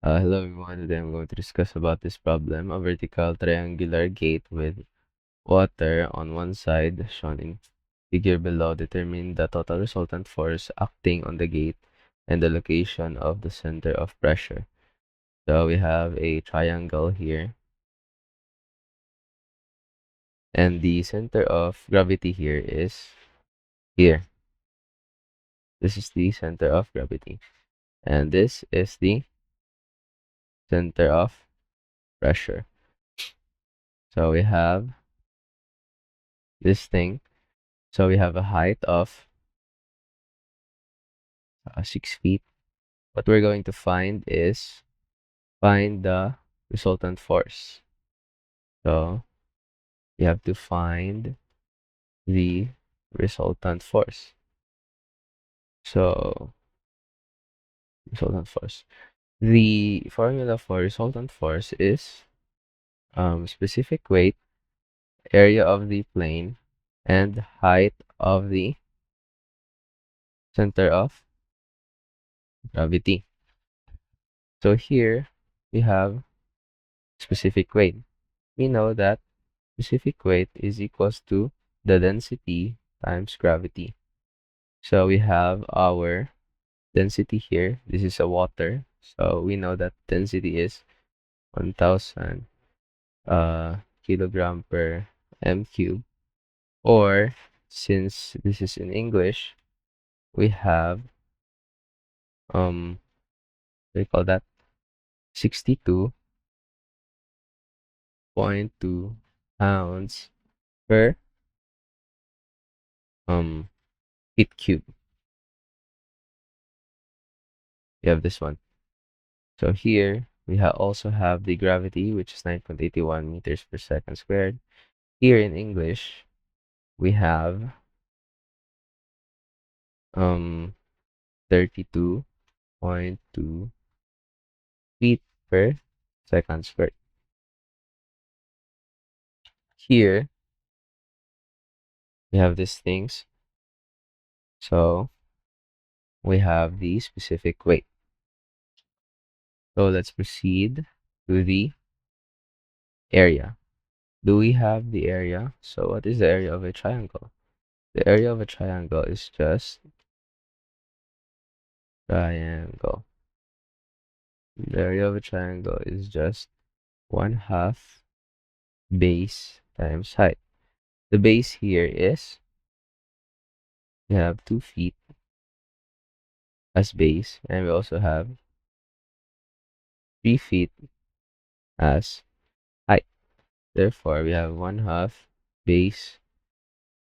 Hello everyone, today I'm going to discuss about this problem, a vertical triangular gate with water on one side, shown in figure below. Determine the total resultant force acting on the gate and the location of the center of pressure. So we have a triangle here, and the center of gravity here is here. This is the center of gravity, and this is the center of pressure. So we have this thing. So we have a height of 6 feet. What we're going to find is find the resultant force. So you have to find the resultant force. So resultant force. The formula for resultant force is specific weight, area of the plane, and height of the center of gravity. So here we have specific weight. We know that specific weight is equals to the density times gravity. So we have our density here. This is a water. So we know that density is 1000 kilogram per m cube. Or since this is in English, we have what do you call that? 62.2 pounds per feet cube. We have this one. So here we also have the gravity, which is 9.81 meters per second squared. Here in English, we have 32.2 feet per second squared. Here we have these things. So we have the specific weight. So let's proceed to the area. Do we have the area? So what is the area of a triangle? The area of a triangle is just triangle. The area of a triangle is just 1/2 base times height. The base here is, we have 2 feet as base, and we also have 3 feet as height. Therefore, we have 1/2 base,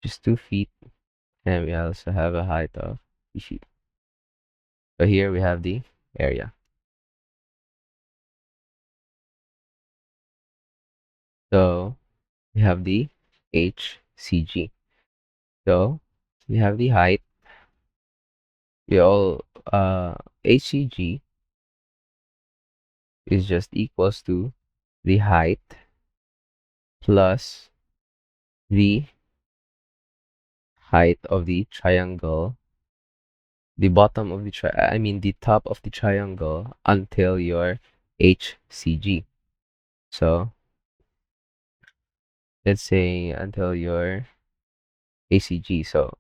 which is 2 feet, and we also have a height of 3 feet. So here we have the area. So we have the HCG. So we have the height. We all HCG is just equals to the height plus the height of the triangle, the bottom of the the top of the triangle until your HCG. So let's say until your ACG. So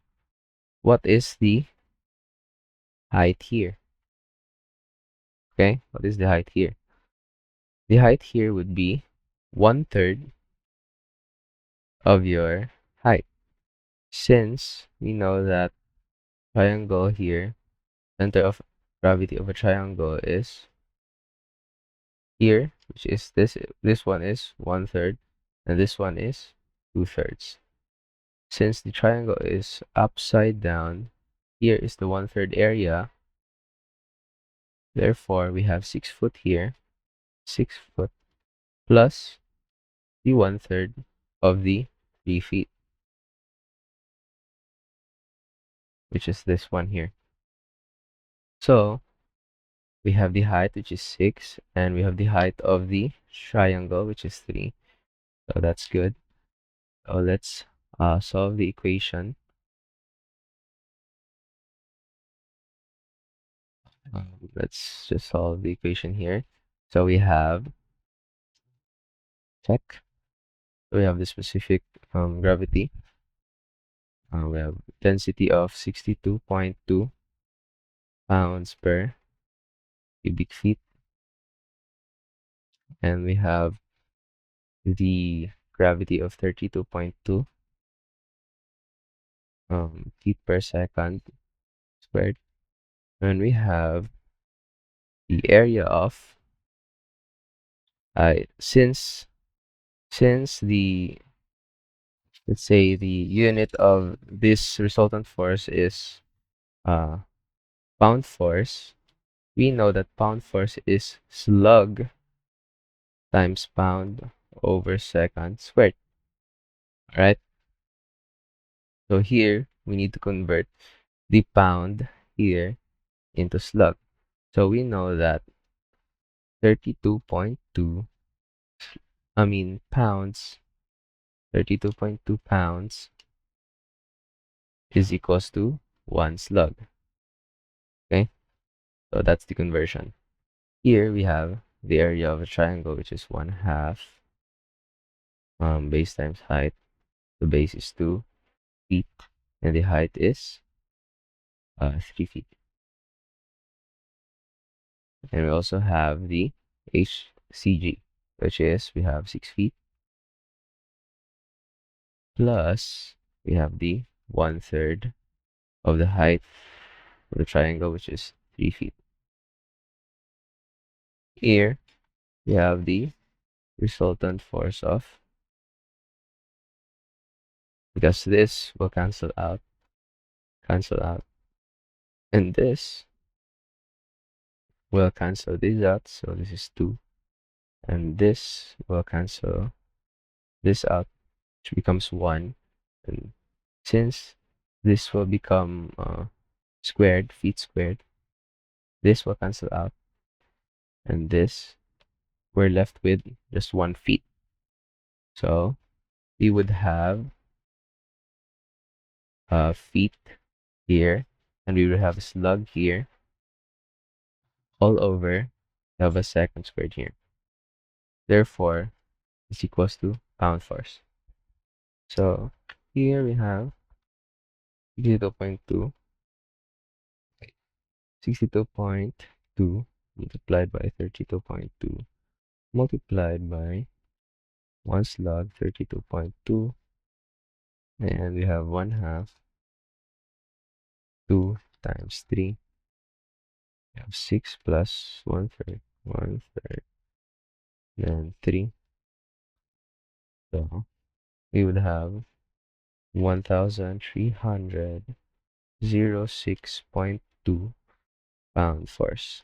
what is the height here? Okay, what is the height here? The height here would be 1/3 of your height. Since we know that triangle here, center of gravity of a triangle is here, which is this one is 1/3, and this one is 2/3. Since the triangle is upside down, here is the 1/3 area. Therefore, we have 6 foot here, 6 foot plus the 1/3 of the 3 feet, which is this one here. So we have the height, which is 6, and we have the height of the triangle, which is 3. So that's good. So let's solve the equation. Let's just solve the equation here. So we have check. We have the specific gravity. We have density of 62.2 pounds per cubic feet, and we have the gravity of 32.2 feet per second squared, and we have the area of since the let's say the unit of this resultant force is uh pound force. We know that pound force is slug times pound over second squared. All right. So here we need to convert the pound here into slug. So we know that 32.2, pounds, 32.2 pounds is equals to 1 slug. Okay, so that's the conversion. Here we have the area of a triangle, which is 1/2 base times height. The base is 2 feet, and the height is 3 feet. And we also have the HCG, which is we have 6 feet plus we have the 1/3 of the height of the triangle, which is 3 feet. Here we have the resultant force of, because this will cancel out, and this will cancel this out, so this is 2, and this will cancel this out, which becomes 1, and since this will become squared, feet squared, this will cancel out, and this, we're left with just 1 feet. So we would have feet here, and we would have a slug here, all over, we have a second squared here. Therefore, is equals to pound force. So here we have 62.2, 62.2 multiplied by 32.2 multiplied by 1 slug 32.2, and we have 1/2, 2 times 3. We have 6 plus 1/3, 1/3, then 3. So we would have 1,306.2 pound force.